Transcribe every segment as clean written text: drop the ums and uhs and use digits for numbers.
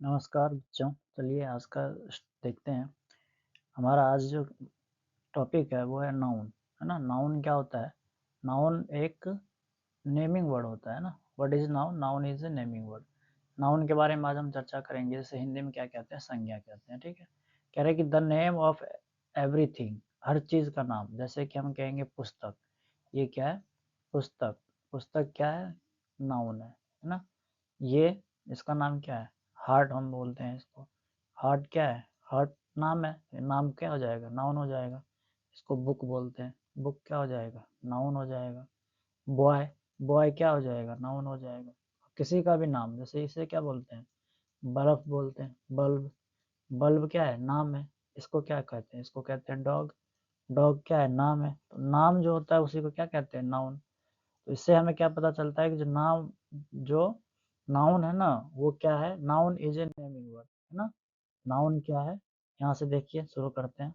नमस्कार बच्चों, चलिए आज का देखते हैं। हमारा आज जो टॉपिक है वो है नाउन, है ना। नाउन क्या होता है? नाउन एक नेमिंग वर्ड होता है ना। What is noun? Noun is A naming word. Noun के बारे में आज हम चर्चा करेंगे, जैसे हिंदी में क्या कहते हैं, संज्ञा कहते हैं। ठीक है, कह रहे कि द नेम ऑफ एवरीथिंग, हर चीज़ का नाम। जैसे कि हम कहेंगे पुस्तक, ये क्या है? पुस्तक। पुस्तक क्या है? नाउन है ना। ये इसका नाम क्या है? हार्ट हम बोलते हैं इसको। हार्ट क्या है? हार्ट नाम है, नाम क्या हो जाएगा? नाउन हो जाएगा। इसको बुक बोलते हैं, बुक क्या हो जाएगा? नाउन हो जाएगा। बॉय, बॉय क्या हो जाएगा? नाउन हो जाएगा। किसी का भी नाम, जैसे इसे क्या बोलते हैं? बल्ब बोलते हैं, बल्ब। बल्ब क्या है? नाम है। इसको क्या कहते हैं? इसको कहते हैं डॉग। डॉग क्या है? नाम है। तो नाम जो होता है उसी को क्या कहते हैं? नाउन। तो इससे हमें क्या पता चलता है कि जो नाउन है ना, वो क्या है? Noun is A naming word, है ना। नाउन क्या है? यहाँ से देखिए, शुरू करते हैं।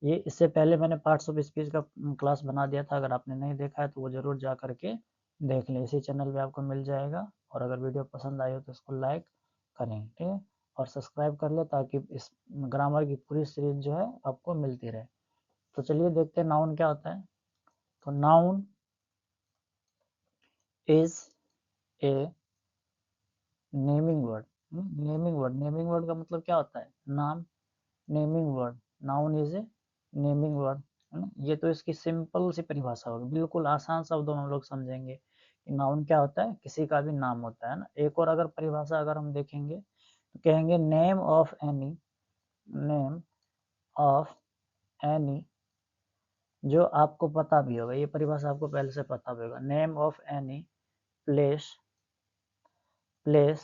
ये इससे पहले मैंने पार्ट्स ऑफ स्पीच का क्लास बना दिया था। अगर आपने नहीं देखा है तो वो जरूर जा करके देख लें, इसी चैनल पे आपको मिल जाएगा। और अगर वीडियो पसंद आई हो तो इसको लाइक करें, ठीक है, और सब्सक्राइब कर ले, ताकि इस ग्रामर की पूरी सीरीज जो है आपको मिलती रहे। तो चलिए देखते हैं नाउन क्या होता है। तो noun is A naming word. Naming word का मतलब क्या होता है? नाम। Naming word, noun is A naming word, है ना। ये तो इसकी सिंपल सी परिभाषा होगी, बिल्कुल आसान शब्दों में हम लोग समझेंगे कि नाउन क्या होता है। किसी का भी नाम होता है ना। एक और अगर परिभाषा अगर हम देखेंगे तो कहेंगे name of any, name of any, जो आपको पता भी होगा, ये परिभाषा आपको पहले से पता भी होगा। Name of any place, place,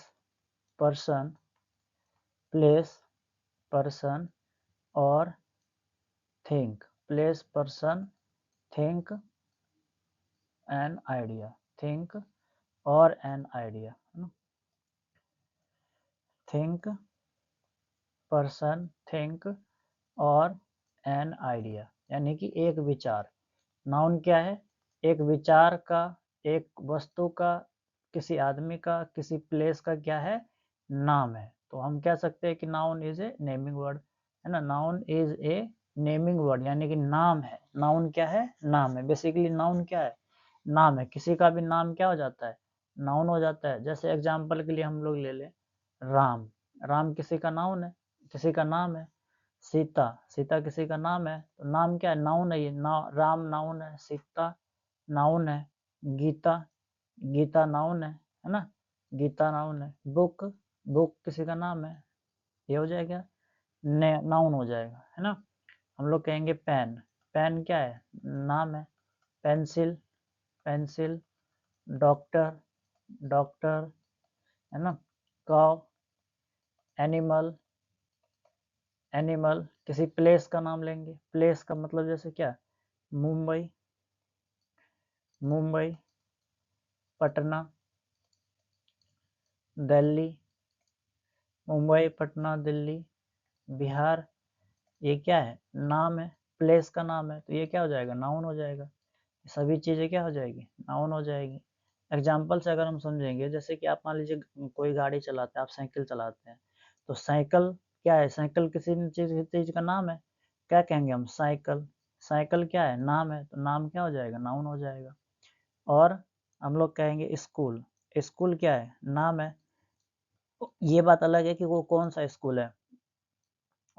person, place, person और thing. Place, person, thing, an idea. Thing और an idea, thing, person, thing और एन आइडिया, यानी कि एक विचार। नाउन क्या है? एक विचार का, एक वस्तु का, किसी आदमी का, किसी प्लेस का क्या है? नाम है। तो हम कह सकते हैं कि noun is A naming word, है ना। Noun is A naming word, यानी कि नाम है। नाउन क्या है? नाम है। बेसिकली नाउन क्या है? नाम है। किसी का भी नाम क्या हो जाता है? नाउन हो जाता है। जैसे एग्जाम्पल के लिए हम लोग ले लें राम। राम किसी का नाउन है, किसी का नाम है। सीता, सीता किसी का नाम है। तो नाम क्या है? नाउन है। ये राम नाउन है, सीता नाउन है, गीता, गीता नाउन है ना। गीता नाउन है। बुक, बुक किसी का नाम है। ये हो जाएगा नाउन हो जाएगा, है ना। हम लोग कहेंगे पेन, पेन क्या है? नाम है। Pencil, pencil. डॉक्टर, डॉक्टर, है ना। काव, एनिमल, एनिमल। किसी प्लेस का नाम लेंगे। प्लेस का मतलब जैसे क्या? मुंबई, मुंबई, पटना, दिल्ली। मुंबई, पटना, दिल्ली, बिहार। ये क्या है? नाम है। प्लेस का नाम है, तो ये क्या हो जाएगा? नाउन हो जाएगा। सभी चीज़ें क्या हो जाएगी? नाउन हो जाएगी। एग्जाम्पल से अगर हम समझेंगे, जैसे कि आप मान लीजिए कोई गाड़ी चलाते हैं, आप साइकिल चलाते हैं, तो साइकिल क्या है? साइकिल किसी चीज़ का नाम है। क्या कहेंगे हम? साइकिल। साइकिल क्या है? नाम है। तो नाम क्या हो जाएगा? नाउन हो जाएगा। और हम लोग कहेंगे स्कूल। स्कूल क्या है? नाम है। ये बात अलग है कि वो कौन सा स्कूल है।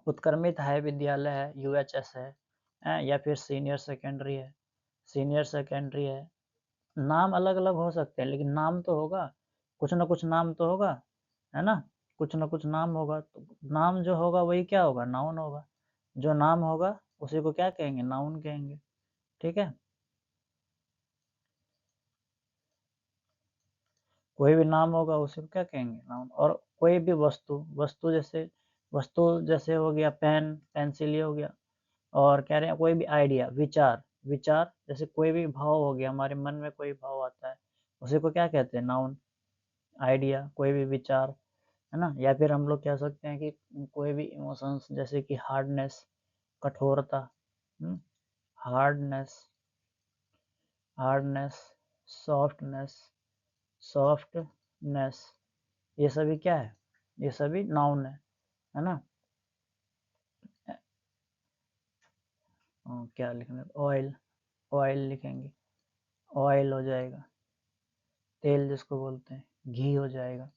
उत्क्रमित हाई विद्यालय है, यूएचएस है, या फिर सीनियर सेकेंडरी है, सीनियर सेकेंडरी है। नाम अलग अलग हो सकते हैं, लेकिन नाम तो होगा, कुछ ना कुछ नाम तो होगा, है ना। कुछ ना कुछ नाम होगा, तो नाम जो होगा वही क्या होगा? नाउन होगा। जो नाम होगा उसी को क्या कहेंगे? नाउन कहेंगे। ठीक है। कोई भी नाम होगा उसी को क्या कहेंगे? नाउन। और कोई भी वस्तु, वस्तु जैसे हो गया पेन, पेंसिल, ये हो गया। और कह रहे हैं कोई भी आइडिया, विचार, विचार जैसे कोई भी भाव हो गया, हमारे मन में कोई भाव आता है, उसी को क्या कहते हैं? नाउन। आइडिया, कोई भी विचार, है ना। या फिर हम लोग कह सकते हैं कि कोई भी इमोशंस, जैसे कि हार्डनेस, कठोरता, हार्डनेस, हार्डनेस, सॉफ्टनेस, सॉफ्टनेस, ये सभी क्या है? ये सभी नाउन है ना। क्या लिखना, ऑयल, ऑयल लिखेंगे, ऑयल हो जाएगा। तेल जिसको बोलते हैं, घी हो जाएगा।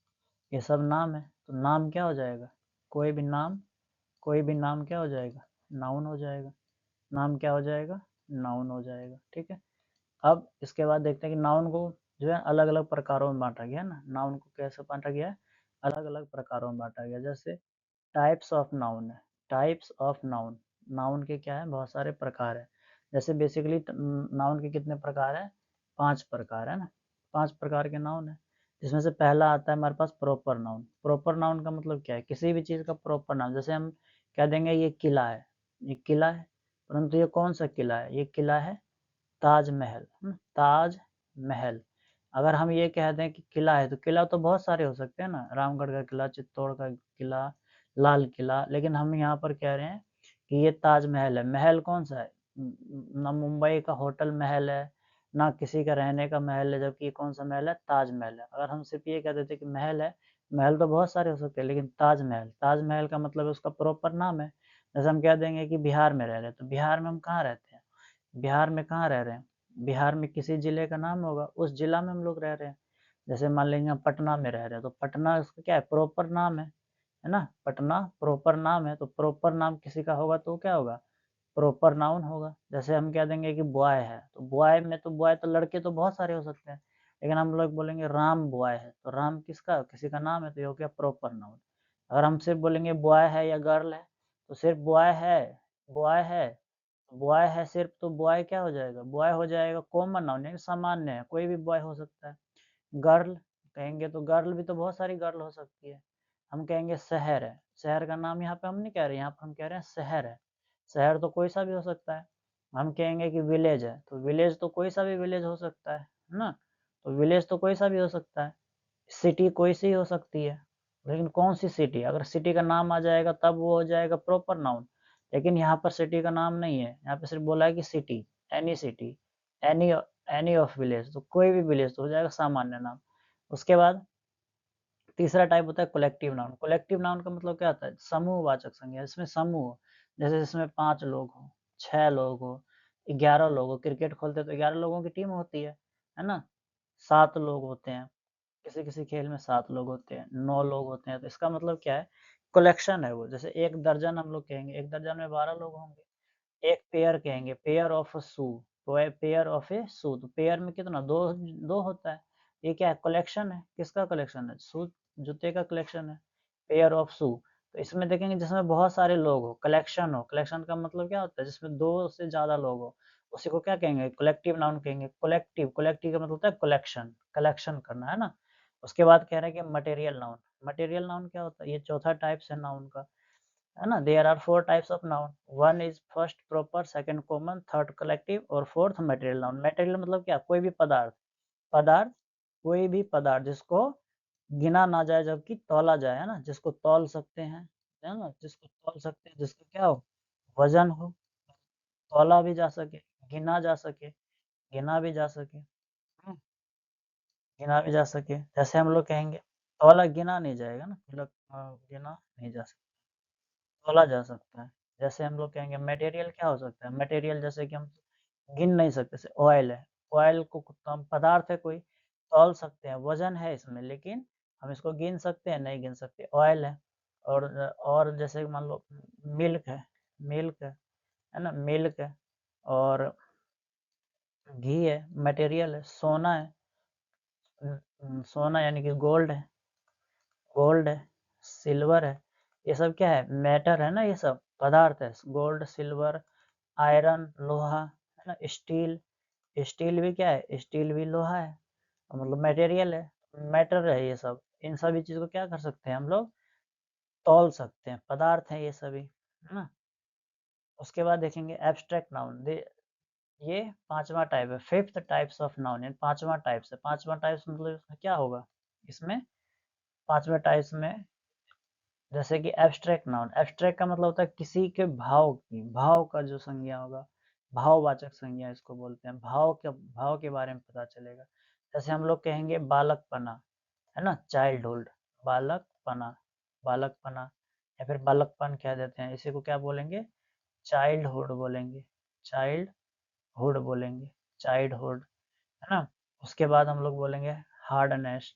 ये सब नाम है, तो नाम क्या हो जाएगा, कोई भी नाम, कोई भी नाम क्या हो जाएगा, नाउन हो जाएगा। नाम क्या हो जाएगा, नाउन हो जाएगा। ठीक है। अब इसके बाद देखते हैं कि नाउन को जो है अलग अलग प्रकारों में बांटा गया है ना। नाउन को कैसे बांटा गया है, अलग अलग प्रकारों में बांटा गया। जैसे टाइप्स ऑफ नाउन है, टाइप्स ऑफ नाउन, नाउन के क्या है, बहुत सारे प्रकार है। जैसे बेसिकली नाउन के कितने प्रकार है, 5 प्रकार है ना, 5 प्रकार के नाउन है। जिसमें से पहला आता है हमारे पास प्रॉपर नाउन। प्रॉपर नाउन का मतलब क्या है, किसी भी चीज़ का प्रॉपर नाम। जैसे हम कह देंगे ये किला है, ये किला है, परंतु ये कौन सा किला है, ये किला है ताजमहल, ताजमहल। अगर हम ये कह दें कि किला है, तो किला तो बहुत सारे हो सकते हैं ना, रामगढ़ का किला, चित्तौड़ का किला, लाल किला, लेकिन हम यहाँ पर कह रहे हैं कि ये ताजमहल है। महल कौन सा है, ना मुंबई का होटल महल है, ना किसी का रहने का महल है, जबकि कौन सा महल है, ताजमहल है। अगर हम सिर्फ ये कह देते कि महल है, महल तो बहुत सारे हो सकते हैं, लेकिन ताजमहल, ताजमहल का मतलब उसका प्रॉपर नाम है। जैसे हम कह देंगे कि बिहार में रह रहे हैं, तो बिहार में हम कहाँ रहते हैं, बिहार में कहाँ रह रहे हैं, बिहार में किसी जिले का नाम होगा, उस जिला में हम लोग रह रहे हैं। जैसे मान लेंगे हम पटना में रह रहे हैं, तो पटना उसका क्या है, प्रॉपर नाम है ना, पटना प्रॉपर नाम है। तो प्रॉपर नाम किसी का होगा तो क्या होगा, प्रॉपर नाउन होगा। जैसे हम कह देंगे कि बॉय है, तो बॉय में तो बॉय तो लड़के तो बहुत सारे हो सकते हैं, लेकिन हम लोग बोलेंगे राम बॉय है, तो राम किसका, किसी का नाम है, तो ये हो गया प्रॉपर नाउन। अगर हम सिर्फ बोलेंगे बॉय है या गर्ल है, तो सिर्फ बॉय है, बॉय है, बॉय है सिर्फ, तो बॉय क्या हो जाएगा, बॉय हो जाएगा कॉमन नाउन, यानी सामान्य है, कोई भी बॉय हो सकता है। गर्ल कहेंगे तो गर्ल भी तो बहुत सारी गर्ल हो सकती है। हम कहेंगे शहर है, शहर का नाम यहाँ पे हम नहीं कह रहे, यहाँ पर हम कह रहे हैं शहर है, शहर तो कोई सा भी हो सकता है। हम कहेंगे कि विलेज है, तो विलेज तो कोई सा भी विलेज हो सकता है ना, तो विलेज तो कोई सा भी हो सकता है। सिटी कोई सी हो सकती है, लेकिन कौन सी सिटी, अगर सिटी का नाम आ जाएगा तब वो हो जाएगा प्रॉपर नाउन। लेकिन यहाँ पर सिटी का नाम नहीं है, यहाँ पे सिर्फ बोला है कि city, any city, any, any of village, तो कोई भी विलेज तो हो जाएगा सामान्य नाम। उसके बाद तीसरा टाइप होता है कलेक्टिव नाउन। कलेक्टिव नाउन का मतलब क्या होता है, समूहवाचक संज्ञा। इसमें समूह, जैसे इसमें 5 लोग हो, 6 लोग हो, 11 लोग हो, क्रिकेट खोलते तो 11 लोगों की टीम होती है ना, 7 लोग होते हैं, किसी किसी खेल में 7 लोग होते हैं, 9 लोग होते हैं। तो इसका मतलब क्या है, कलेक्शन है वो। जैसे 1 दर्जन हम लोग कहेंगे, 1 दर्जन में 12 लोग होंगे। एक पेयर कहेंगे, पेयर ऑफ अ शू, तो है पेयर ऑफ ए शू, तो पेयर में कितना, दो, दो होता है। ये क्या है, कलेक्शन है, किसका कलेक्शन है, शू, जूते का कलेक्शन है, पेयर ऑफ शू। तो इसमें देखेंगे जिसमें बहुत सारे लोग हो, कलेक्शन हो, कलेक्शन का मतलब क्या होता है, जिसमें 2 से ज्यादा लोग हो, उसी को क्या कहेंगे, कलेक्टिव नाउन कहेंगे। कलेक्टिव, कलेक्टिव का मतलब होता है कलेक्शन, कलेक्शन करना है ना। उसके बाद कह रहे हैं कि मटेरियल नाउन। मटेरियल नाउन क्या होता है, ये चौथा टाइप्स है नाउन का, है ना। There are 4 types of noun, one is first proper, second common, third collective और फोर्थ मटेरियल नाउन। मटेरियल मतलब क्या, कोई भी पदार्थ, पदार्थ, कोई भी पदार्थ जिसको गिना ना जाए जबकि तौला जाए, है ना, जिसको तौल सकते हैं, है ना, जिसको तौल सकते हैं, जिसको क्या हो, वजन हो, तौला भी जा सके, गिना जा सके, गिना भी जा सके, गिना भी जा सके। जैसे हम लोग कहेंगे तौला गिना नहीं जाएगा ना, मतलब गिना नहीं जा सकता, तोला जा सकता है। जैसे हम लोग कहेंगे मटेरियल क्या हो सकता है, मटेरियल जैसे कि हम गिन नहीं सकते, जैसे ऑयल है, ऑयल को हम पदार्थ है कोई, तौल सकते हैं, वजन है इसमें, लेकिन हम इसको गिन सकते हैं, नहीं गिन सकते, ऑयल है। और जैसे मान लो मिल्क है, मिल्क है ना, मिल्क है, और घी है, मटेरियल है, सोना है, सोना यानी कि गोल्ड है, गोल्ड है, सिल्वर है, ये सब क्या है, मैटर है ना, ये सब पदार्थ है, गोल्ड, सिल्वर, आयरन, लोहा, है ना, स्टील, स्टील भी क्या है, स्टील भी लोहा है, मतलब मटेरियल है, मैटर है ये सब। इन सभी चीज को क्या कर सकते हैं हम लोग, तौल सकते हैं, पदार्थ है ये सभी, है ना। उसके बाद देखेंगे एब्स्ट्रैक्ट नाउन। ये पांचवा टाइप है, फिफ्थ टाइप्स ऑफ नाउन, यानी पांचवा टाइप्स है। पांचवा टाइप्स मतलब इसमें क्या होगा, इसमें पांचवें टाइप्स में जैसे कि एब्स्ट्रैक्ट नाउन। एब्स्ट्रैक्ट का मतलब होता है किसी के भाव की, भाव का जो संज्ञा होगा, भाववाचक संज्ञा इसको बोलते हैं, भाव के बारे में पता चलेगा। जैसे हम लोग कहेंगे बालकपना, है ना, चाइल्डहुड, बालकपना, बालकपना, या फिर बालकपन कह देते हैं, इसी को क्या बोलेंगे, चाइल्डहुड बोलेंगे, चाइल्डहुड बोलेंगे, चाइल्डहुड, है ना। उसके बाद हम लोग बोलेंगे हार्डनेस।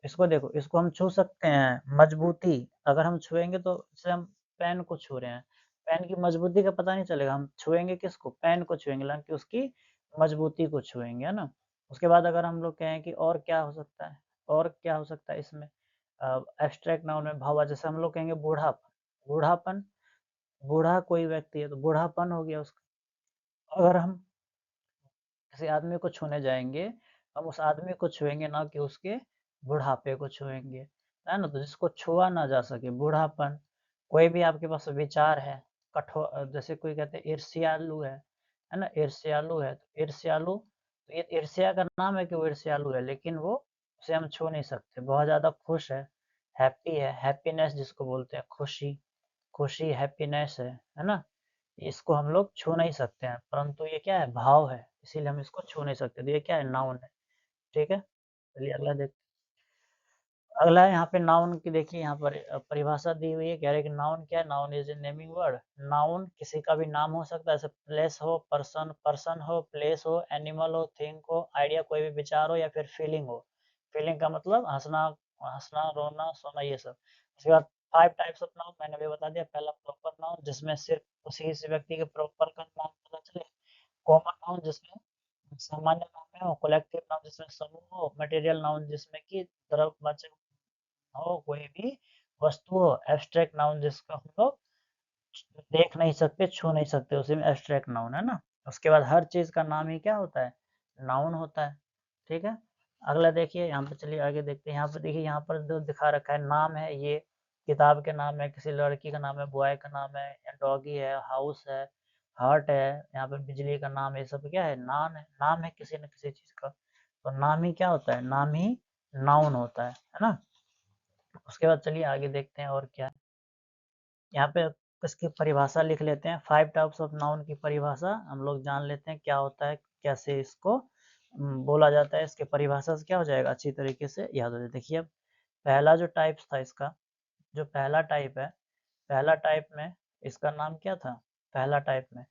इसको देखो, इसको हम छू सकते हैं, मजबूती, अगर हम छुएंगे तो जैसे हम पेन को छू रहे हैं, पेन की मजबूती का पता नहीं चलेगा, हम छुएंगे किसको, पेन को छुएंगे, ना कि उसकी मजबूती को छुएंगे, है ना। उसके बाद अगर हम लोग कहें कि और क्या हो सकता है, और क्या हो सकता है इसमें, एब्स्ट्रैक्ट नाउन में भावा, जैसे हम लोग कहेंगे बूढ़ापन, बूढ़ापन, बूढ़ा कोई व्यक्ति है तो बूढ़ापन हो गया उसका। अगर हम किसी आदमी को छूने जाएँगे, हम उस आदमी को छुएँगे, ना कि उसके बुढ़ापे को छुएँगे, है ना? तो जिसको छुआ ना जा सके, बूढ़ापन। कोई भी आपके पास विचार है, जैसे कोई कहते हैं ईर्ष्यालु है ना? ईर्ष्यालु है, तो ईर्ष्यालु, तो ये ईर्ष्या का नाम है कि वो ईर्ष्यालु है, लेकिन वो, उसे हम छू नहीं सकते। बहुत ज़्यादा खुश है, हैप्पी है, हैप्पीनेस जिसको बोलते हैं, खुशी, खुशी, हैप्पीनेस है ना? इसको हम लोग छू नहीं सकते हैं, परंतु ये क्या है, भाव है, इसीलिए हम इसको छू नहीं सकते। तो ये क्या है, नाउन है, ठीक है। चलिए अगला देख, अगला है यहाँ पे नाउन की, देखिए यहाँ पर परिभाषा दी हुई है, कह रहे हैं कि नाउन क्या है, noun is A naming word. Noun किसी का भी नाम हो सकता है, जैसे प्लेस हो, पर्सन हो, प्लेस हो, एनिमल हो, थिंग हो, आइडिया कोई भी विचार हो, या फिर फीलिंग हो। फीलिंग का मतलब हंसना, हंसना, रोना, सोना, ये सब। उसके बाद 5 टाइप्स ऑफ नाउन मैंने भी बता दिया। पहला प्रॉपर नाउन, जिसमें सिर्फ उसी व्यक्ति के प्रॉपर का नाम पता चले। कॉमन नाउन, जिसमें सामान्य नाम है। कलेक्टिव नाउन, जिसमें समूह हो। मटेरियल नाउन, जिसमें कि द्रव्य हो, कोई भी वस्तु हो। एब्स्ट्रैक्ट नाउन, जिसको हम लोग देख नहीं सकते, छू नहीं सकते, उसी में एब्स्ट्रैक्ट नाउन, है ना। उसके बाद हर चीज का नाम ही क्या होता है, नाउन होता है, ठीक है। अगला देखिए यहाँ पे, चलिए आगे देखते हैं। यहाँ पे देखिए, यहाँ पर जो दिखा रखा है, नाम है, ये किताब के नाम है, किसी लड़की का नाम है, बॉय का नाम है, डॉगी है, हाउस है, हार्ट है, यहाँ पे बिजली का नाम है, ये सब क्या है, नाम है किसी न किसी चीज का। तो नाम ही क्या होता है, नाम ही नाउन होता है ना। उसके बाद चलिए आगे देखते हैं और क्या है। यहाँ पे इसकी परिभाषा लिख लेते हैं। 5 टाइप्स ऑफ नाउन की परिभाषा हम लोग जान लेते हैं, क्या होता है, कैसे इसको बोला जाता है। इसके परिभाषा से क्या हो जाएगा, अच्छी तरीके से याद हो जाए। देखिए अब पहला जो टाइप्स था इसका, जो पहला टाइप है, पहला टाइप में इसका नाम क्या था, पहला टाइप में,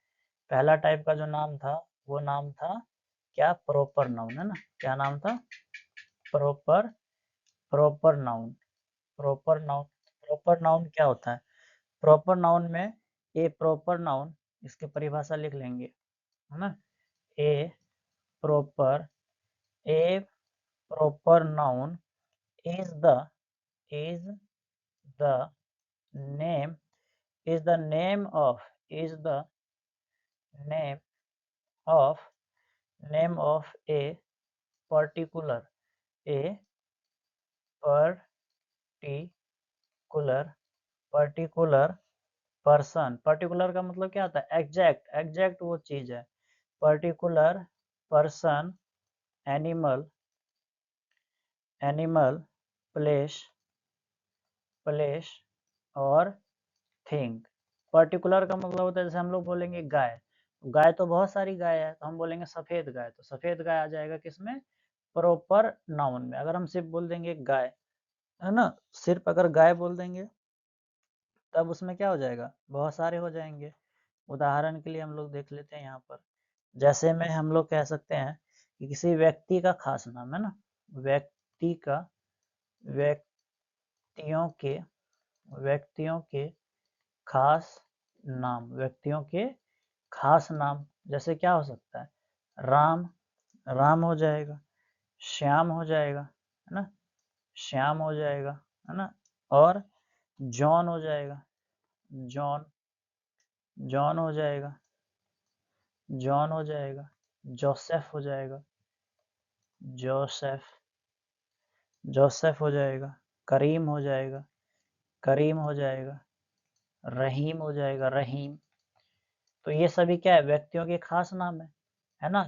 पहला टाइप का जो नाम था, वो नाम था क्या, प्रॉपर नाउन, है ना। क्या नाम था, proper, proper noun, proper noun. Proper noun क्या होता है, प्रॉपर नाउन में, ए प्रॉपर नाउन, इसकी परिभाषा लिख लेंगे, है ना। A proper, a proper noun is the, is the name, is the name of, is the name of, name of a particular, a particular, particular person। Particular का मतलब क्या होता है, एग्जैक्ट, एग्जैक्ट वो चीज है। Particular person, animal, animal, place, place और thing. Particular का मतलब होता है, जैसे हम लोग बोलेंगे गाय, गाय तो बहुत सारी गाय है, तो हम बोलेंगे सफेद गाय, तो सफेद गाय आ जाएगा किसमें, प्रॉपर नाउन में। अगर हम सिर्फ बोल देंगे गाय, है ना, सिर्फ अगर गाय बोल देंगे, तब उसमें क्या हो जाएगा, बहुत सारे हो जाएंगे। उदाहरण के लिए हम लोग देख लेते हैं यहाँ पर, जैसे में हम लोग कह सकते हैं कि किसी व्यक्ति का खास नाम, है ना, व्यक्ति का, व्यक्तियों के, व्यक्तियों के खास नाम, व्यक्तियों के खास नाम, जैसे क्या हो सकता है, राम, राम हो जाएगा, श्याम हो जाएगा, है ना, श्याम हो जाएगा, है ना, और जॉन हो जाएगा, जॉन, जॉन हो जाएगा, जॉन हो जाएगा, जोसेफ हो जाएगा, जोसेफ, जोसेफ हो जाएगा, करीम हो जाएगा, करीम हो जाएगा, रहीम हो जाएगा, रहीम। तो ये सभी क्या है, व्यक्तियों के खास नाम है ना,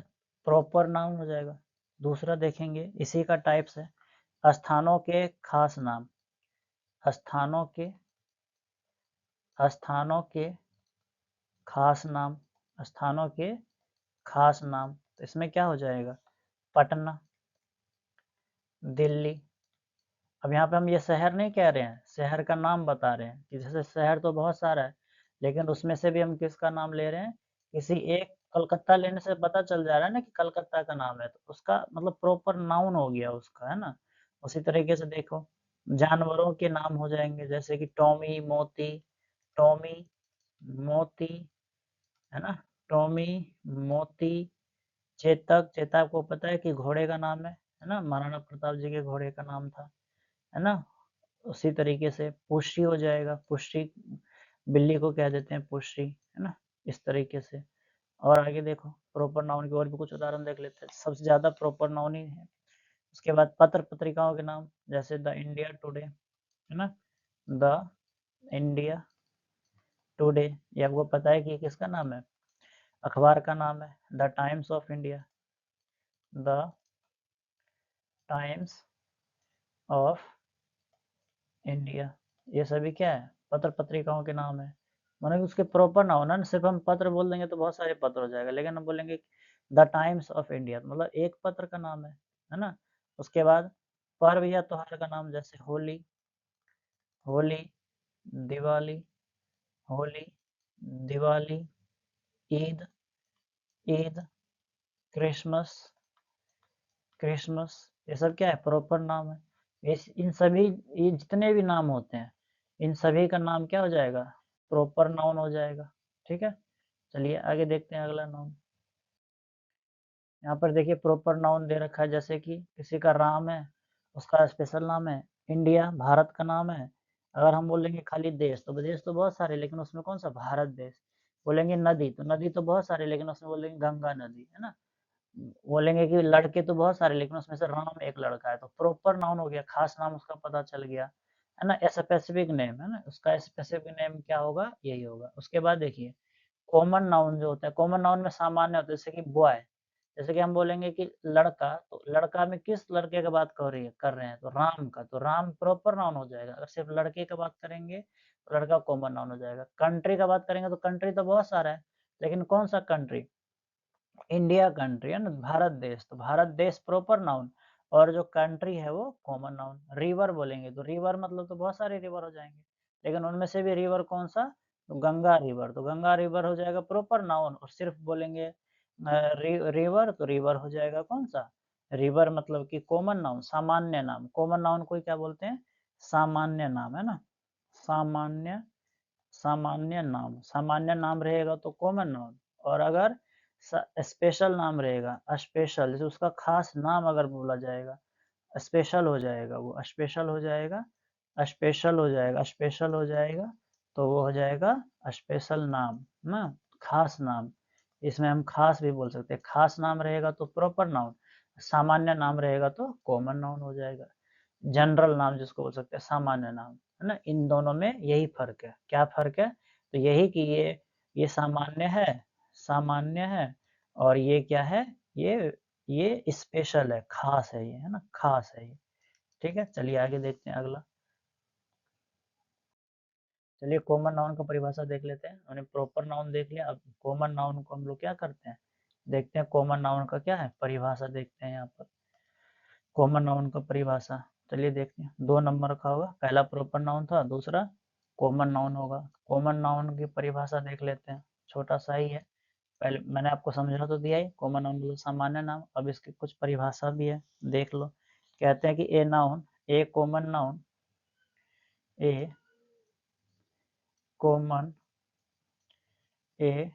प्रॉपर नाउन हो जाएगा। दूसरा देखेंगे, इसी का टाइप्स है, स्थानों के खास नाम, स्थानों के, स्थानों के खास नाम, स्थानों के खास नाम। तो इसमें क्या हो जाएगा, पटना, दिल्ली, अब यहाँ पे हम ये शहर नहीं कह रहे हैं, शहर का नाम बता रहे हैं कि जैसे शहर तो बहुत सारा है, लेकिन उसमें से भी हम किसका नाम ले रहे हैं, किसी एक, कलकत्ता लेने से पता चल जा रहा है ना कि कलकत्ता का नाम है, तो उसका मतलब प्रॉपर नाउन हो गया उसका, है ना। उसी तरीके से देखो, जानवरों के नाम हो जाएंगे, जैसे कि टॉमी, मोती, टॉमी, मोती, है ना, टॉमी, मोती, चेतक, चेतक को पता है कि घोड़े का नाम है ना, महाराणा प्रताप जी के घोड़े का नाम था, है ना। उसी तरीके से पुष्टि हो जाएगा, पुष्टि, बिल्ली को कह देते हैं पुष्टि, है ना, इस तरीके से। और आगे देखो, प्रॉपर नाउन के और भी कुछ उदाहरण देख लेते हैं, सबसे ज्यादा प्रॉपर नाउन ही है। उसके बाद पत्र पत्रिकाओं के नाम, जैसे द इंडिया टुडे, है ना, द इंडिया टुडे, ये आपको पता है कि किसका नाम है, अखबार का नाम है, the times of India, the times of India, ये सभी क्या है, पत्र पत्रिकाओं के नाम है। माने कि उसके प्रॉपर नाउन है ना, सिर्फ हम पत्र बोल देंगे तो बहुत सारे पत्र हो जाएगा, लेकिन हम बोलेंगे द टाइम्स ऑफ इंडिया, मतलब एक पत्र का नाम है ना। उसके बाद पर्व या त्योहार का नाम, जैसे होली, होली, दिवाली, होली, दिवाली, ईद, ईद, क्रिसमस, क्रिसमस, ये सब क्या है, प्रॉपर नाम है। इस इन सभी, ये जितने भी नाम होते हैं, इन सभी का नाम क्या हो जाएगा, प्रॉपर नाउन हो जाएगा। ठीक है, चलिए आगे देखते हैं अगला नाउन। यहाँ पर देखिए प्रॉपर नाउन दे रखा है, जैसे कि किसी का राम है, उसका स्पेशल नाम है इंडिया, भारत का नाम है। अगर हम बोलेंगे खाली देश, तो देश तो बहुत सारे, लेकिन उसमें कौन सा, भारत देश। बोलेंगे नदी, तो नदी तो बहुत सारे, लेकिन उसमें बोलेंगे गंगा नदी, है ना। बोलेंगे कि लड़के तो बहुत सारे, लेकिन उसमें से राम एक लड़का है, तो प्रॉपर नाउन हो गया, खास नाम उसका पता चल गया, है ना। स्पेसिफिक नेम, है ना, उसका स्पेसिफिक नेम क्या होगा, यही होगा। उसके बाद देखिए, कॉमन नाउन जो होता है, कॉमन नाउन में सामान्य होता है, जैसे कि बॉय, जैसे कि हम बोलेंगे कि लड़का, तो लड़का में किस लड़के का बात कर रहे हैं, तो राम का, तो राम प्रॉपर नाउन हो जाएगा। अगर सिर्फ लड़के का बात करेंगे तो लड़का कॉमन नाउन हो जाएगा। कंट्री का बात करेंगे तो कंट्री तो बहुत सारा है, लेकिन कौन सा कंट्री, इंडिया कंट्री, है ना, भारत देश, तो भारत देश प्रॉपर नाउन, और जो कंट्री है वो कॉमन नाउन। रिवर बोलेंगे तो रिवर मतलब तो बहुत सारे रिवर हो जाएंगे, लेकिन उनमें से भी रिवर कौन सा, तो गंगा रिवर, तो गंगा रिवर हो जाएगा प्रॉपर नाउन। और सिर्फ बोलेंगे रिवर, तो रिवर हो जाएगा कौन सा, रिवर मतलब कि कॉमन नाउन, सामान्य नाम। कॉमन नाउन को क्या बोलते हैं, सामान्य नाम, है ना, सामान्य, सामान्य नाम, सामान्य नाम रहेगा तो कॉमन नाउन। और अगर स्पेशल नाम रहेगा, स्पेशल, जैसे उसका खास नाम अगर बोला जाएगा, स्पेशल हो जाएगा, वो स्पेशल हो जाएगा, स्पेशल हो जाएगा, स्पेशल हो जाएगा, तो वो हो जाएगा स्पेशल नाम ना, खास नाम। इसमें हम खास भी बोल सकते हैं, खास नाम रहेगा तो प्रॉपर नाउन, सामान्य नाम रहेगा तो कॉमन नाउन हो जाएगा। जनरल नाम जिसको बोल सकते हैं, सामान्य नाम, है ना। इन दोनों में यही फर्क है, क्या फर्क है, तो यही कि ये सामान्य है, सामान्य है, और ये क्या है, ये स्पेशल है, खास है ये, है ना, खास है ये। ठीक है, चलिए आगे देखते हैं अगला। चलिए कॉमन नाउन का परिभाषा देख लेते हैं, हमने प्रॉपर नाउन देख लिया, अब कॉमन नाउन को हम लोग क्या करते हैं, देखते हैं कॉमन नाउन का क्या है, परिभाषा देखते हैं यहाँ पर। कॉमन नाउन का परिभाषा, चलिए देखते हैं, 2 नंबर का होगा, पहला प्रॉपर नाउन था, दूसरा कॉमन नाउन होगा। कॉमन नाउन की परिभाषा देख लेते हैं, छोटा सा ही है, पहले मैंने आपको समझा तो दिया ही, कॉमन नाउन मतलब सामान्य नाम। अब इसकी कुछ परिभाषा भी है, देख लो। कहते हैं कि a noun, A common noun, A common, A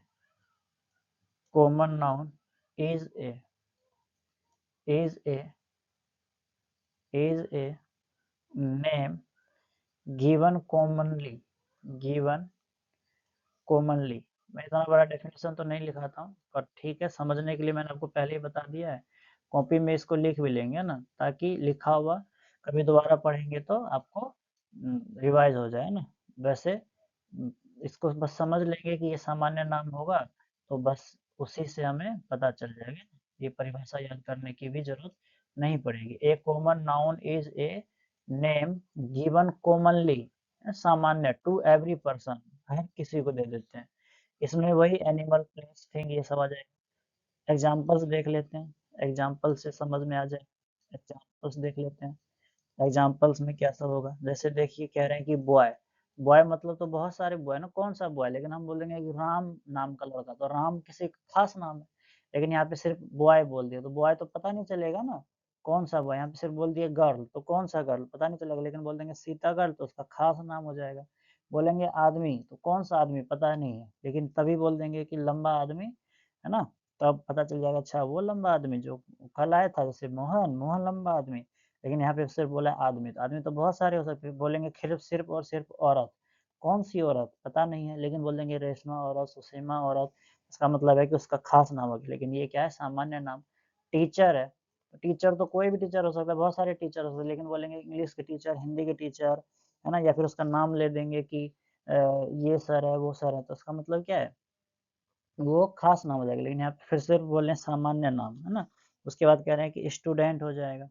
common noun is A, is a, is a name given commonly, given commonly. मैं इतना बड़ा डेफिनेशन तो नहीं लिखाता हूँ, पर ठीक है, समझने के लिए मैंने आपको पहले ही बता दिया है। कॉपी में इसको लिख भी लेंगे ना, ताकि लिखा हुआ कभी दोबारा पढ़ेंगे तो आपको रिवाइज हो जाए ना। वैसे इसको बस समझ लेंगे कि ये सामान्य नाम होगा, तो बस उसी से हमें पता चल जाएगा, ये परिभाषा याद करने की भी जरूरत नहीं पड़ेगी। A common noun is a name given commonly, सामान्य, टू एवरी पर्सन, हर किसी को दे देते हैं। इसमें वही एनिमल, प्लेस, थिंग, ये सब आ जाएगा। एग्जाम्पल्स देख लेते हैं, एग्जाम्पल से समझ में आ जाए, एग्जाम्पल्स देख लेते हैं। एग्जाम्पल्स में क्या सब होगा, जैसे देखिए कह रहे हैं कि बॉय, बॉय मतलब तो बहुत सारे बॉय ना, कौन सा बॉय, लेकिन हम बोलेंगे कि राम नाम का लड़का, तो राम किसी खास नाम है, लेकिन यहाँ पे सिर्फ बॉय बोल दिया तो बॉय तो पता नहीं चलेगा ना कौन सा बॉय, यहाँ पे सिर्फ बोल दिया गर्ल तो कौन सा गर्ल पता नहीं चलेगा, लेकिन बोल देंगे सीता गर्ल तो उसका खास नाम हो जाएगा। बोलेंगे आदमी तो कौन सा आदमी पता नहीं है, लेकिन तभी बोल देंगे कि लंबा आदमी, है ना, तब पता चल जाएगा अच्छा वो लंबा आदमी जो कल आया था, जैसे मोहन, मोहन लंबा आदमी, लेकिन यहाँ पे सिर्फ बोला आदमी, तो आदमी तो बहुत सारे हो सकते हैं, बोलेंगे सिर्फ सिर्फ और सिर्फ औरत, कौन सी औरत पता नहीं है, लेकिन बोल देंगे रेशमा औरत, सुसीमा औरत, इसका मतलब है कि उसका खास नाम होगा, लेकिन ये क्या है, सामान्य नाम। टीचर है, टीचर तो कोई भी टीचर हो सकता है, बहुत सारे टीचर हो सकते हैं, लेकिन बोलेंगे इंग्लिश के टीचर, हिंदी के टीचर, है ना, या फिर उसका नाम ले देंगे कि ये सर है वो सर है, तो उसका मतलब क्या है, वो खास नाम हो जाएगा, लेकिन यहाँ पे फिर से बोल रहे हैं सामान्य नाम, है ना। उसके बाद कह रहे हैं कि स्टूडेंट हो जाएगा,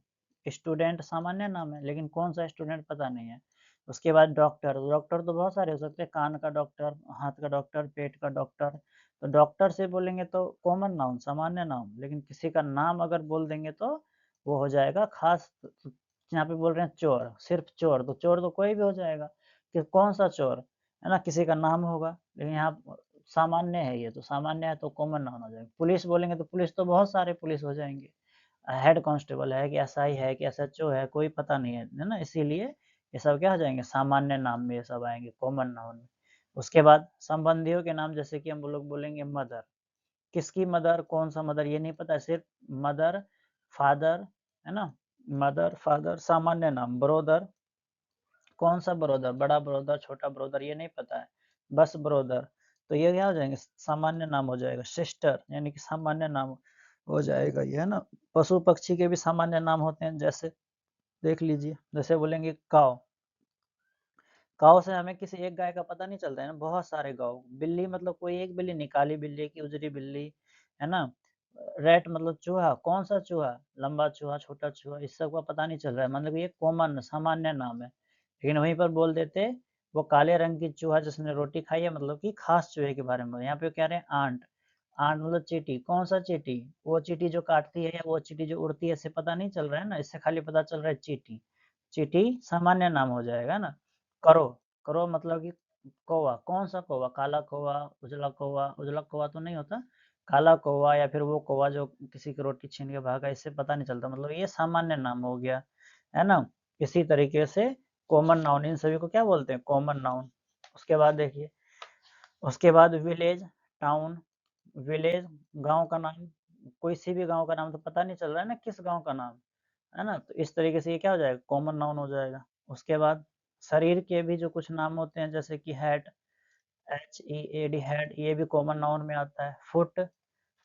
स्टूडेंट सामान्य नाम है, लेकिन कौन सा स्टूडेंट पता नहीं है। उसके बाद डॉक्टर, डॉक्टर तो बहुत सारे हो सकते हैं, कान का डॉक्टर, हाथ का डॉक्टर, पेट का डॉक्टर, तो डॉक्टर से बोलेंगे तो कॉमन नाउन, सामान्य नाम, लेकिन किसी का नाम अगर बोल देंगे तो वो हो जाएगा खास। यहाँ पे बोल रहे हैं चोर, सिर्फ चोर, तो चोर तो कोई भी हो जाएगा, कि कौन सा चोर, है ना, किसी का नाम होगा, लेकिन यहाँ सामान्य है, ये तो सामान्य है तो कॉमन नाउन हो जाएगा। पुलिस बोलेंगे तो पुलिस तो बहुत सारे पुलिस हो जाएंगे, हेड कांस्टेबल है कि एसआई है कि एसएचओ है, कोई पता नहीं है ना, इसीलिए ये सब क्या हो जाएंगे, सामान्य नाम में ये सब आएंगे, कॉमन नाउन में। उसके बाद संबंधियों के नाम, जैसे कि हम लोग बोलेंगे मदर, किसकी मदर, कौन सा मदर ये नहीं पता, सिर्फ मदर, फादर, है ना, मदर फादर, सामान्य नाम। ब्रोदर, कौन सा ब्रोदर, बड़ा ब्रोदर, छोटा ब्रोदर ये नहीं पता है, बस ब्रोदर, तो ये क्या हो जाएंगे, सामान्य नाम हो जाएगा। सिस्टर यानी कि सामान्य नाम हो जाएगा ये, है ना। पशु पक्षी के भी सामान्य नाम होते हैं, जैसे देख लीजिए, जैसे बोलेंगे काव, काव से हमें किसी एक गाय का पता नहीं चलता है ना, बहुत सारे गाँव। बिल्ली मतलब कोई एक बिल्ली नहीं, काली बिल्ली की उजरी बिल्ली, है ना। रैट मतलब चूहा, कौन सा चूहा, लंबा चूहा, छोटा चूहा, इस सब का पता नहीं चल रहा है, मतलब ये कॉमन सामान्य नाम है, लेकिन वहीं पर बोल देते वो काले रंग की चूहा जिसने रोटी खाई है, मतलब कि खास चूहे के बारे में। यहाँ पे कह रहे हैं आंट, आंट मतलब चींटी, कौन सा चींटी, वो चींटी जो काटती है या वो चींटी जो उड़ती है, इससे पता नहीं चल रहा है ना, इससे खाली पता चल रहा है चींटी, चींटी सामान्य नाम हो जाएगा ना। करो, करो मतलब कि कौवा, कौन सा कौवा, काला कौवा, उजला कौवा, उजला कौवा तो नहीं होता, काला कौवा, या फिर वो कौवा जो किसी की रोटी छीन के भागा, इससे पता नहीं चलता, मतलब ये सामान्य नाम हो गया, है ना। इसी तरीके से कॉमन नाउन, इन सभी को क्या बोलते हैं, कॉमन नाउन। उसके बाद देखिए, उसके बाद विलेज, टाउन, विलेज गांव का नाम, कोई सी भी गांव का नाम तो पता नहीं चल रहा है ना किस गांव का नाम, है ना, तो इस तरीके से ये क्या हो जाएगा, कॉमन नाउन हो जाएगा। उसके बाद शरीर के भी जो कुछ नाम होते हैं, जैसे कि हेड, HEAD, हेड, ये भी कॉमन नाउन में आता है। फुट,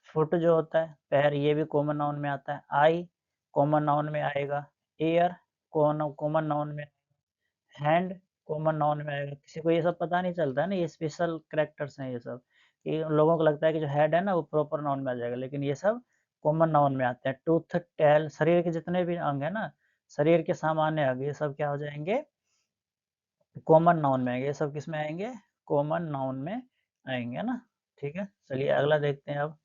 फुट जो होता है पैर, ये भी कॉमन नाउन में आता है। आई कॉमन नाउन में आएगा। ईयर कॉमन नाउन में, हैंड कॉमन नाउन में आएगा। किसी को ये सब पता नहीं चलता है ना, ये स्पेशल कैरेक्टर्स हैं ये सब, कि उन लोगों को लगता है कि जो हेड है ना वो प्रॉपर नाउन में आ जाएगा, लेकिन ये सब कॉमन नाउन में आते हैं। टूथ, टेल, शरीर के जितने भी अंग है ना, शरीर के सामान्य अंग, ये सब क्या हो जाएंगे, कॉमन नाउन में आएंगे। ये सब किस में आएंगे, कॉमन नाउन में आएंगे ना। ठीक है, चलिए अगला देखते हैं अब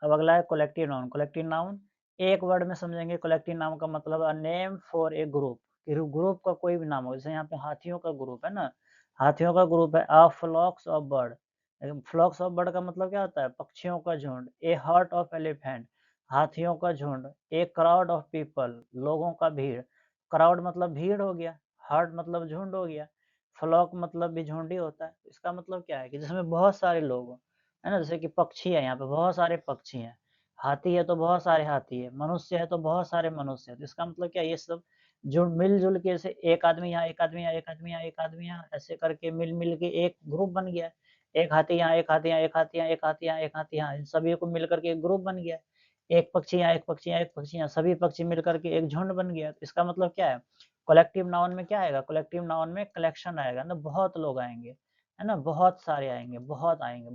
अगला है कलेक्टिव नाउन। कलेक्टिव नाउन एक वर्ड में समझेंगे। कलेक्टिव नाउन का मतलब a name for a group, group का कोई भी नाम हो, जैसे यहाँ पे हाथियों का ग्रुप है ना, हाथियों का ग्रुप है, अ फ्लॉक्स ऑफ बर्ड। फ्लॉक्स ऑफ बर्ड का मतलब क्या होता है, पक्षियों का झुंड। ए हर्ट ऑफ एलिफेंट, हाथियों का झुंड। ए क्राउड ऑफ पीपल, लोगों का भीड़। क्राउड मतलब भीड़ हो गया, हर्ट मतलब झुंड हो गया, फ्लॉक मतलब भी झुंड ही होता है। इसका मतलब क्या है कि जिसमें बहुत सारे लोग हो, है ना, जैसे कि पक्षी है, यहाँ पे बहुत सारे पक्षी हैं। हाथी है तो बहुत सारे हाथी है, मनुष्य है तो बहुत सारे मनुष्य है, तो इसका मतलब क्या है, ये सब जो मिलजुल के, जैसे एक आदमी यहाँ, एक आदमी यहाँ, एक आदमी यहाँ, एक आदमी यहाँ, ऐसे करके मिल मिल के एक ग्रुप बन गया है। एक हाथी यहाँ, एक हाथी यहाँ, एक हाथी यहाँ, एक हाथी यहाँ, एक हाथी यहाँ, इन सभी को मिल करके एक ग्रुप बन गया है। एक पक्षी यहाँ, एक पक्षी यहाँ, एक पक्षी यहाँ, सभी पक्षी मिल करके एक झुंड बन गया है। तो इसका मतलब क्या है, कलेक्टिव नाउन में क्या आएगा, कलेक्टिव नाउन में कलेक्शन आएगा ना, बहुत लोग आएंगे, है ना, बहुत सारे आएंगे, बहुत आएंगे,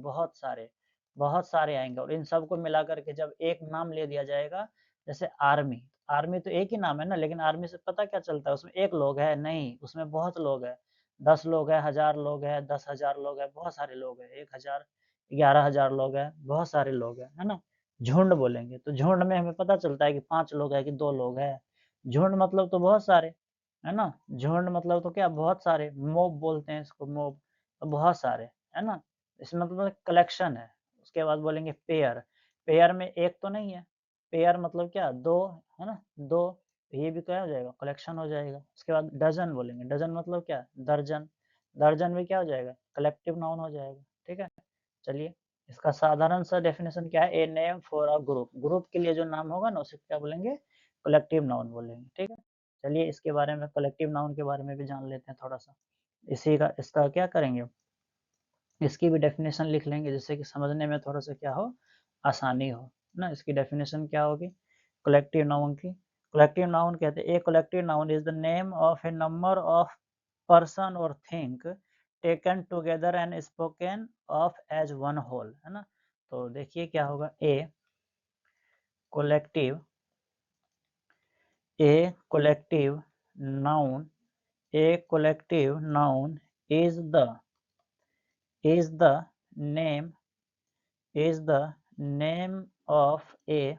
बहुत सारे आएंगे, और इन सबको मिला करके जब एक नाम ले दिया जाएगा, जैसे आर्मी, आर्मी तो एक ही नाम है ना, लेकिन आर्मी से पता क्या चलता है, उसमें एक लोग है नहीं, उसमें बहुत लोग है, 10 लोग है, 1000 लोग है, 10,000 लोग है, बहुत सारे लोग है, 1000, 11,000 लोग है, बहुत सारे लोग है ना। झुंड बोलेंगे तो झुंड में हमें पता चलता है कि 5 लोग है कि 2 लोग है, झुंड मतलब तो बहुत सारे, है ना? झुंड मतलब तो क्या, बहुत सारे, मोब बोलते हैं इसको, मोब, तो बहुत सारे, है ना? इसमें मतलब कलेक्शन है। उसके बाद बोलेंगे पेयर, पेयर में एक तो नहीं है, पेयर मतलब क्या, 2, है ना? 2, ये भी क्या हो जाएगा, कलेक्शन हो जाएगा। उसके बाद डज़न बोलेंगे, डज़न मतलब क्या, दर्जन, दर्जन भी क्या हो जाएगा, कलेक्टिव नाउन हो जाएगा, ठीक है? चलिए, इसका साधारण सा डेफिनेशन क्या है, a name for a group, group के लिए जो नाम होगा ना उसे क्या बोलेंगे, कलेक्टिव नाउन बोलेंगे, ठीक है? चलिए इसके बारे में, कलेक्टिव नाउन के बारे में भी जान लेते हैं थोड़ा-सा। इसी का, इसका क्या करेंगे, इसकी भी डेफिनेशन लिख लेंगे जिससे कि समझने में थोड़ा-सा क्या हो, आसानी हो, है ना? इसकी डेफिनेशन क्या होगी कलेक्टिव नाउन की? कलेक्टिव नाउन कहते हैं, a collective noun is the name of a number of person और thing taken together and spoken of as one whole, है ना? तो देखिए क्या होगा, collective a collective noun, a collective noun is the name is the name of a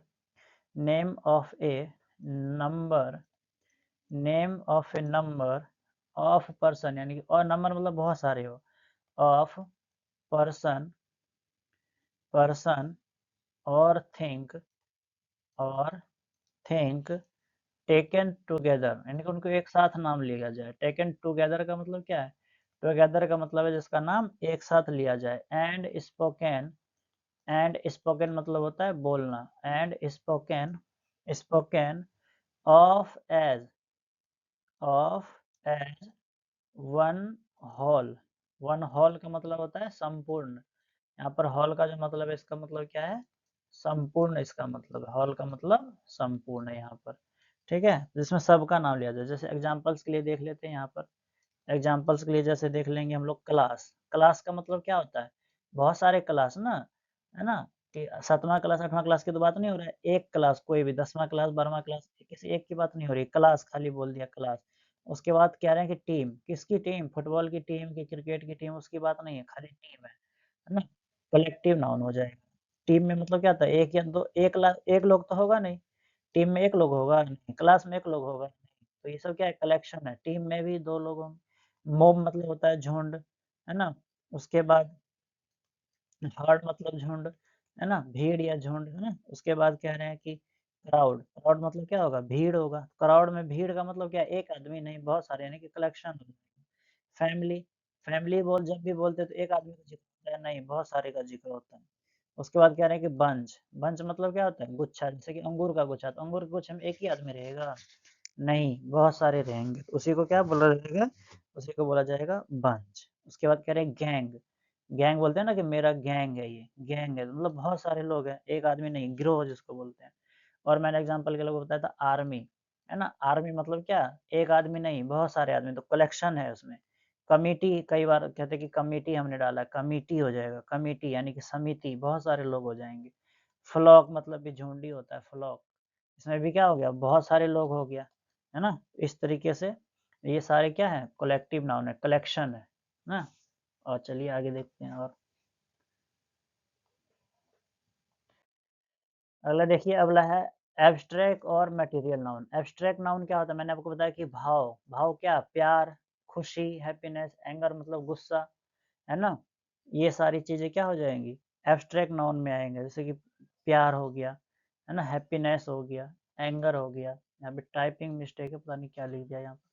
name of a number name of a number of person, यानी कि और number मतलब बहुत सारे हो, of person और think टेकन टुगेदर, यानी कि उनको एक साथ नाम लिया जाए। टेकन टुगेदर का मतलब क्या है, टुगेदर का मतलब है जिसका नाम एक साथ लिया जाए। एंड स्पोकन मतलब होता है बोलना, and spoken spoken of age of as one whole, one whole का मतलब होता है संपूर्ण। यहाँ पर हॉल का जो मतलब है, इसका मतलब क्या है, संपूर्ण, इसका मतलब है, हॉल का मतलब संपूर्ण है यहाँ पर, ठीक है? जिसमें सबका नाम लिया जाए। जैसे एग्जांपल्स के लिए देख लेते हैं यहाँ पर, एग्जांपल्स के लिए जैसे देख लेंगे हम लोग, क्लास, क्लास का मतलब क्या होता है, बहुत सारे क्लास ना, है ना? कि 7वां क्लास 8वां क्लास की तो बात नहीं हो रहा है, एक क्लास कोई भी 10वां क्लास 12वां क्लास, किसी एक की बात नहीं हो रही, क्लास खाली बोल दिया, क्लास। उसके बाद कह रहे हैं कि टीम, किसकी टीम, फुटबॉल की टीम की, क्रिकेट की टीम, उसकी बात नहीं है, खाली टीम है ना? कलेक्टिव नाउन हो जाएगा। टीम में मतलब क्या होता है, 1 या 2, 1 लोग तो होगा नहीं, टीम में 1 लोग होगा नहीं, क्लास में 1 लोग होगा नहीं, तो ये सब क्या है, कलेक्शन है। टीम में भी 2 लोग होंगे। मॉब मतलब होता है झुंड, है ना? उसके बाद हर्ड मतलब झुंड, है ना? भीड़ या झुंड, है ना? उसके बाद कह रहे हैं कि क्राउड, क्राउड मतलब क्या होगा, भीड़ होगा। क्राउड में भीड़ का मतलब क्या है, एक आदमी नहीं, बहुत सारे, यानी कि कलेक्शन। फैमिली, फैमिली बोल जब भी बोलते हैं तो एक आदमी का ज़िक्र होता है, नहीं बहुत सारे का ज़िक्र होता है। उसके बाद कह रहे हैं कि बंच, बंच मतलब क्या होता है, गुच्छा, जैसे कि अंगूर का गुच्छा, तो अंगूर के गुच्छे में एक ही आदमी रहेगा? नहीं, बहुत सारे रहेंगे, तो उसी को क्या बोला जाएगा, उसी को बोला जाएगा बंच। उसके बाद कह रहे हैं गैंग, गैंग बोलते हैं ना कि मेरा गैंग है ये, गैंग है मतलब बहुत सारे लोग हैं, एक आदमी नहीं, गिरोह जिसको बोलते हैं। और मैंने एग्जांपल के लिए बताया था आर्मी, है ना? आर्मी मतलब क्या, एक आदमी नहीं, बहुत सारे आदमी, तो कलेक्शन है उसमें। कमिटी, कई बार कहते हैं कि कमिटी हमने डाला, कमिटी हो जाएगा, कमिटी यानी कि समिति, बहुत सारे लोग हो जाएँगे। फ्लॉक मतलब भी झुंडी होता है, फ्लॉक, इसमें भी क्या हो गया, बहुत सारे लोग हो गया, है ना? इस तरीके से ये सारे क्या है, कलेक्टिव नाउन है, कलेक्शन है ना? और चलिए आगे देखते हैं। और अगला देखिए, अगला है एब्स्ट्रैक्ट और मटेरियल नाउन। एब्स्ट्रैक्ट नाउन क्या होता है, मैंने आपको बताया कि भाव, भाव क्या, प्यार, खुशी, हैप्पीनेस, एंगर मतलब गुस्सा, है ना? ये सारी चीज़ें क्या हो जाएँगी, एब्स्ट्रैक्ट नाउन में आएँगे, जैसे कि प्यार हो गया, है ना? हैप्पीनेस हो गया, एंगर हो गया। यहाँ पे टाइपिंग मिस्टेक है, पता नहीं क्या लिख दिया यहाँ पे।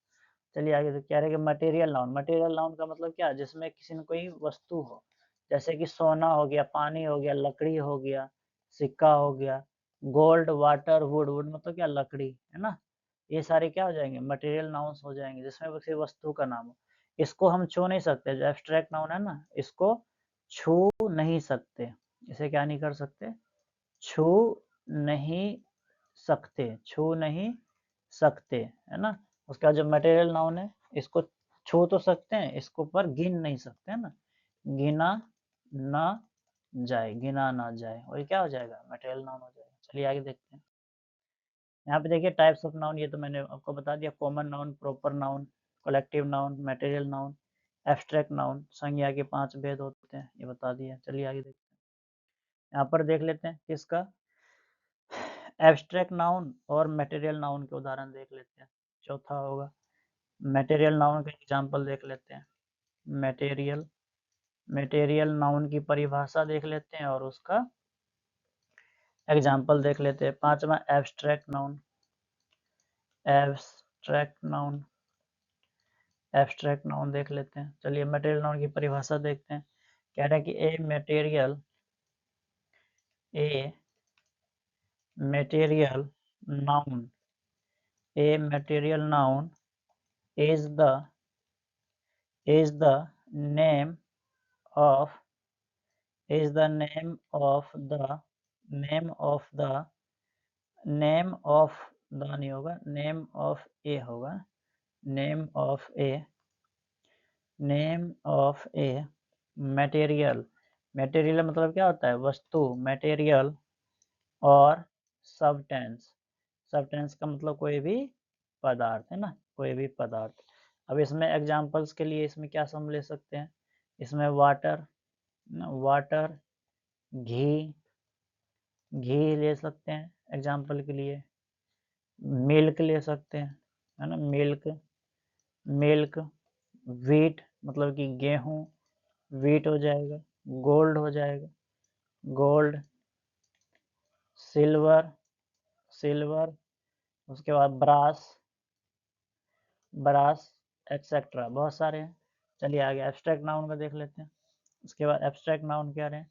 चलिए आगे तो कह रहे हैं कि मटेरियल नाउन, मटेरियल नाउन का मतलब क्या है, जिसमें किसी ने कोई वस्तु हो, जैसे कि सोना हो गया, पानी हो गया, लकड़ी हो गया, सिक्का हो गया, गोल्ड, वाटर, वुड, वुड मतलब क्या, लकड़ी, है ना? ये सारे क्या हो जाएँगे, मटेरियल नाउन्स हो जाएँगे, जिसमें किसी वस्तु का नाम हो। इसको हम छू नहीं सकते, जो एब्स्ट्रैक्ट नाउन है ना, इसको छू नहीं सकते। इसे क्या नहीं कर सकते, छू नहीं सकते, छू नहीं सकते, है ना? उसका जो मटेरियल नाउन है, इसको छू तो सकते हैं, इसको पर गिन नहीं सकते, है ना? गिना ना जाए, गिना ना जाए, और ये क्या हो जाएगा, मटेरियल नाउन हो जाएगा। चलिए आगे देखते हैं। यहाँ पे देखिए टाइप्स ऑफ नाउन, ये तो मैंने आपको बता दिया, common noun, proper noun, collective noun, material noun, abstract noun, संज्ञा के 5 भेद होते हैं, ये बता दिया। चलिए आगे देखते हैं। यहाँ पर देख लेते हैं किसका, एब्स्ट्रैक्ट नाउन और मटेरियल नाउन के उदाहरण देख लेते हैं। चौथा होगा मटेरियल नाउन का एग्जाम्पल देख लेते हैं। मटेरियल नाउन की परिभाषा देख लेते हैं और उसका एग्जाम्पल देख लेते हैं। पांचवा एब्स्ट्रैक्ट नाउन। एब्स्ट्रैक्ट नाउन देख लेते हैं। चलिए मटेरियल नाउन की परिभाषा देखते हैं। कह रहे हैं कि a material noun is the name of the name of the नहीं होगा, name of a होगा, name of a material मतलब क्या होता है? वस्तु, material और substance का मतलब कोई भी पदार्थ है ना, कोई भी पदार्थ। अब इसमें एग्जांपल्स के लिए इसमें क्या हम ले सकते हैं? इसमें वाटर, घी ले सकते हैं एग्जांपल के लिए। मिल्क ले सकते हैं, है ना, मिल्क। व्हीट मतलब कि गेहूं, व्हीट हो जाएगा। गोल्ड हो जाएगा, गोल्ड। सिल्वर। उसके बाद ब्रास एक्सेट्रा, बहुत सारे हैं। चलिए आगे एब्स्ट्रैक्ट नाउन का देख लेते हैं। उसके बाद एब्स्ट्रैक्ट नाउन क्या रहे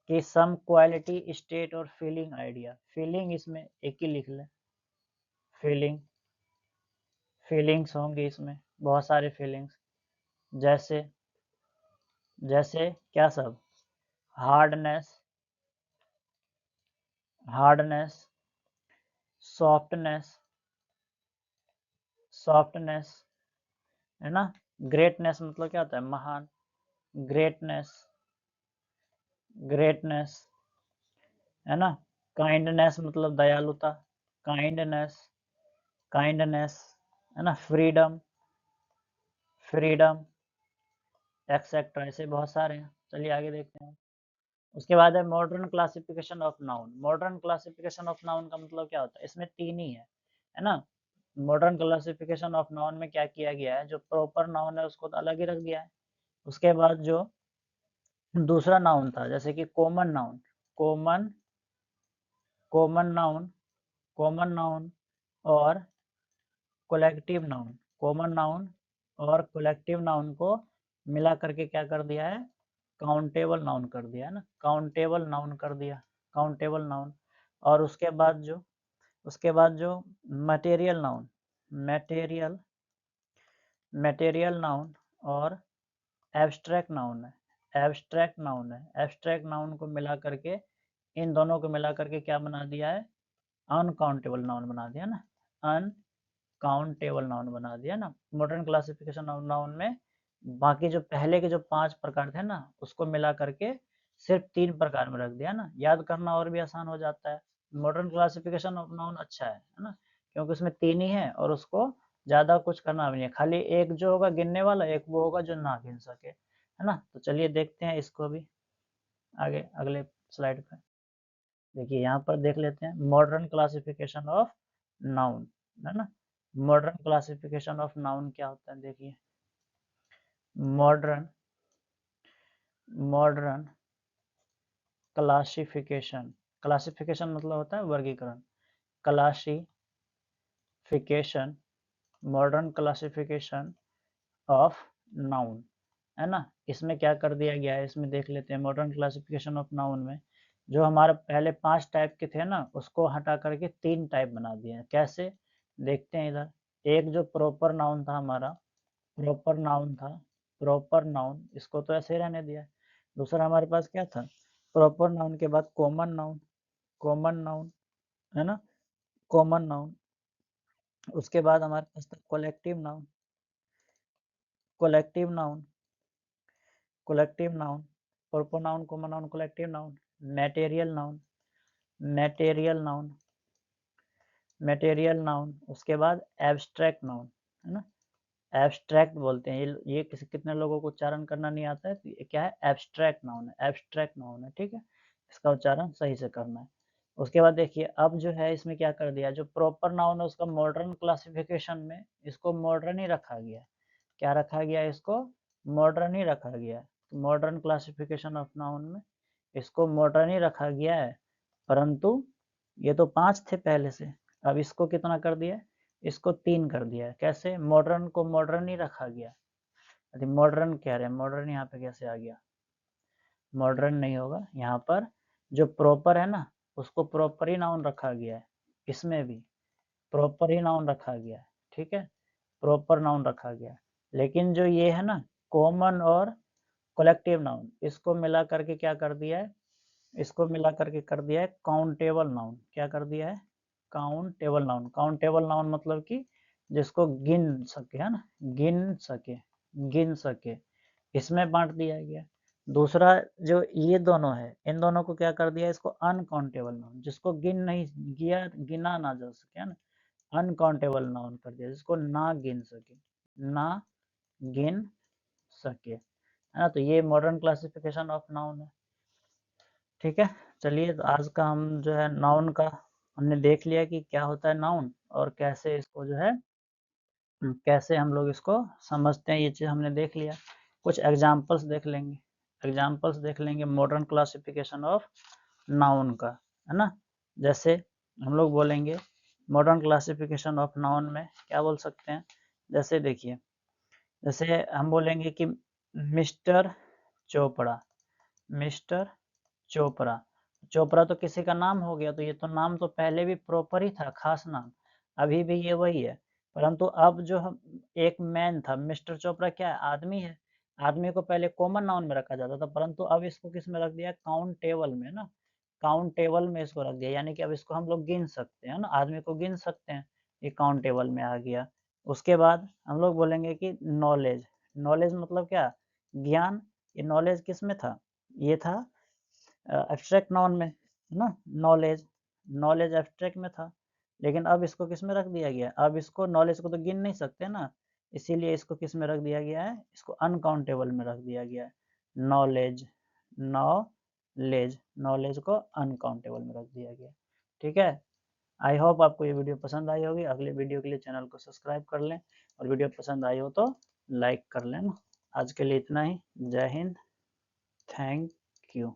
कि सम क्वालिटी, स्टेट और फीलिंग आइडिया। फीलिंग इसमें एक ही लिख लें, फीलिंग्स होंगे इसमें, बहुत सारे फीलिंग्स। जैसे क्या सब? हार्डनेस, सॉफ्टनेस, है ना। ग्रेटनेस मतलब क्या होता है? महान, ग्रेटनेस, है ना। काइंडनेस मतलब दयालुता, काइंडनेस, है ना। फ्रीडम, एक्सेट्रा, ऐसे बहुत सारे हैं। चलिए आगे देखते हैं। उसके बाद है modern classification of noun. Modern classification of noun का मतलब क्या होता है? इसमें तीन ही है ना। मॉडर्न क्लासिफिकेशन ऑफ नाउन में क्या किया गया है? जो प्रॉपर नाउन है उसको तो अलग ही रख दिया है। उसके बाद जो दूसरा नाउन था, जैसे कि कॉमन नाउन और कलेक्टिव नाउन को मिला करके क्या कर दिया है? काउंटेबल नाउन कर दिया है ना, काउंटेबल नाउन। और उसके बाद जो मटेरियल नाउन और एब्स्ट्रैक्ट नाउन है। एब्स्ट्रैक्ट नाउन को मिला करके, इन दोनों को मिला करके क्या बना दिया है? अनकाउंटेबल नाउन बना दिया ना, अनकाउंटेबल नाउन बना दिया ना। मॉडर्न क्लासिफिकेशन ऑफ नाउन में बाकी जो पहले के जो 5 प्रकार थे ना, उसको मिला करके सिर्फ 3 प्रकार में रख दिया ना, याद करना और भी आसान हो जाता है। मॉडर्न क्लासिफिकेशन ऑफ नाउन अच्छा है ना, क्योंकि उसमें 3 ही है और उसको ज़्यादा कुछ करना भी नहीं है, खाली एक जो होगा गिनने वाला, एक वो होगा जो ना गिन सके, है ना। तो चलिए देखते हैं इसको भी आगे अगले स्लाइड पे। देखिए यहाँ पर देख लेते हैं मॉडर्न क्लासिफिकेशन ऑफ नाउन, है ना। मॉडर्न क्लासिफिकेशन ऑफ नाउन क्या होता है? देखिए मॉडर्न क्लासिफिकेशन मतलब होता है वर्गीकरण। मॉडर्न क्लासिफिकेशन ऑफ नाउन, है ना। इसमें क्या कर दिया गया है? इसमें देख लेते हैं मॉडर्न क्लासिफिकेशन ऑफ नाउन में जो हमारे पहले 5 टाइप के थे ना, उसको हटा करके 3 टाइप बना दिए हैं। कैसे? देखते हैं इधर। एक जो प्रॉपर नाउन था हमारा, प्रॉपर नाउन, इसको तो ऐसे ही रहने दिया। दूसरा हमारे पास क्या था? प्रॉपर नाउन के बाद कॉमन नाउन, है ना, कॉमन नाउन। उसके बाद हमारे पास था collective noun, proper noun, common noun, collective noun. Material noun. उसके बाद एब्स्ट्रैक्ट नाउन, है ना। एब्स्ट्रैक्ट बोलते हैं ये कितने लोगों को उच्चारण करना नहीं आता है, तो ये क्या है? एब्स्ट्रैक्ट नाउन है, ठीक है। इसका उच्चारण सही से करना है। उसके बाद देखिए अब जो है इसमें क्या कर दिया, जो प्रॉपर नाउन है उसका मॉडर्न क्लासिफिकेशन में इसको मॉडर्न ही रखा गया है। क्या रखा गया है, इसको मॉडर्न ही रखा गया है। मॉडर्न क्लासिफिकेशन ऑफ नाउन में इसको मॉडर्न ही रखा गया है, परंतु ये तो 5 थे पहले से, अब इसको कितना कर दिया है, इसको 3 कर दिया है। कैसे, मॉडर्न को मॉडर्न ही रखा गया। यदि मॉडर्न कह रहे हैं, मॉडर्न यहाँ पे कैसे आ गया, मॉडर्न नहीं होगा, यहाँ पर जो प्रॉपर है ना उसको प्रॉपर ही नाउन रखा गया है, इसमें भी प्रॉपर ही नाउन रखा गया है, ठीक है, प्रॉपर नाउन रखा गया है। लेकिन जो ये है ना कॉमन और कलेक्टिव नाउन, इसको मिला करके क्या कर दिया है, इसको मिला करके कर दिया है काउंटेबल नाउन। क्या कर दिया है, काउंटेबल नाउन। काउंटेबल नाउन मतलब कि जिसको गिन सके, है ना, गिन सके, गिन सके, इसमें बांट दिया गया। दूसरा जो ये दोनों है, इन दोनों को क्या कर दिया, इसको अनकाउंटेबल नाउन, जिसको गिन नहीं गिया, गिना ना जा सके, है ना, अनकाउंटेबल नाउन कर दिया, जिसको ना गिन सके, ना गिन सके, है ना। तो ये मॉडर्न क्लासिफिकेशन ऑफ नाउन है, ठीक है। चलिए, तो आज का हम जो है नाउन का हमने देख लिया कि क्या होता है नाउन, और कैसे इसको जो है कैसे हम लोग इसको समझते हैं, ये चीज़ हमने देख लिया। कुछ एग्जांपल्स देख लेंगे, एग्जांपल्स देख लेंगे मॉडर्न क्लासिफिकेशन ऑफ नाउन का, है ना। जैसे हम लोग बोलेंगे मॉडर्न क्लासिफिकेशन ऑफ नाउन में क्या बोल सकते हैं, जैसे देखिए, जैसे हम बोलेंगे कि मिस्टर चोपड़ा, मिस्टर चोपड़ा, चोपड़ा तो किसी का नाम हो गया, तो ये तो नाम तो पहले भी प्रॉपर ही था, खास नाम, अभी भी ये वही है। परंतु अब जो हम एक मैन था, मिस्टर चोपड़ा क्या है, आदमी है। आदमी को पहले कॉमन नाउन में रखा जाता था, परंतु अब इसको किस में रख दिया, काउंटेबल में ना, काउंटेबल में इसको रख दिया, यानी कि अब इसको हम लोग गिन सकते हैं ना, आदमी को गिन सकते हैं, ये काउंटेबल में आ गया। उसके बाद हम लोग बोलेंगे कि नॉलेज, नॉलेज मतलब क्या, ज्ञान। ये नॉलेज किस में था, ये था एब्स्ट्रैक्ट नाउन में, है ना, नॉलेज, नॉलेज एब्स्ट्रैक्ट में था। लेकिन अब इसको किस में रख दिया गया, अब इसको नॉलेज को तो गिन नहीं सकते ना, इसीलिए इसको किस में रख दिया गया है, इसको अनकाउंटेबल में रख दिया गया है। नॉलेज, नॉलेज, नॉलेज को अनकाउंटेबल में रख दिया गया, ठीक है। आई होप आपको ये वीडियो पसंद आई होगी। अगले वीडियो के लिए चैनल को सब्सक्राइब कर लें, और वीडियो पसंद आई हो तो लाइक कर लें ना। आज के लिए इतना ही, जय हिंद, थैंक यू।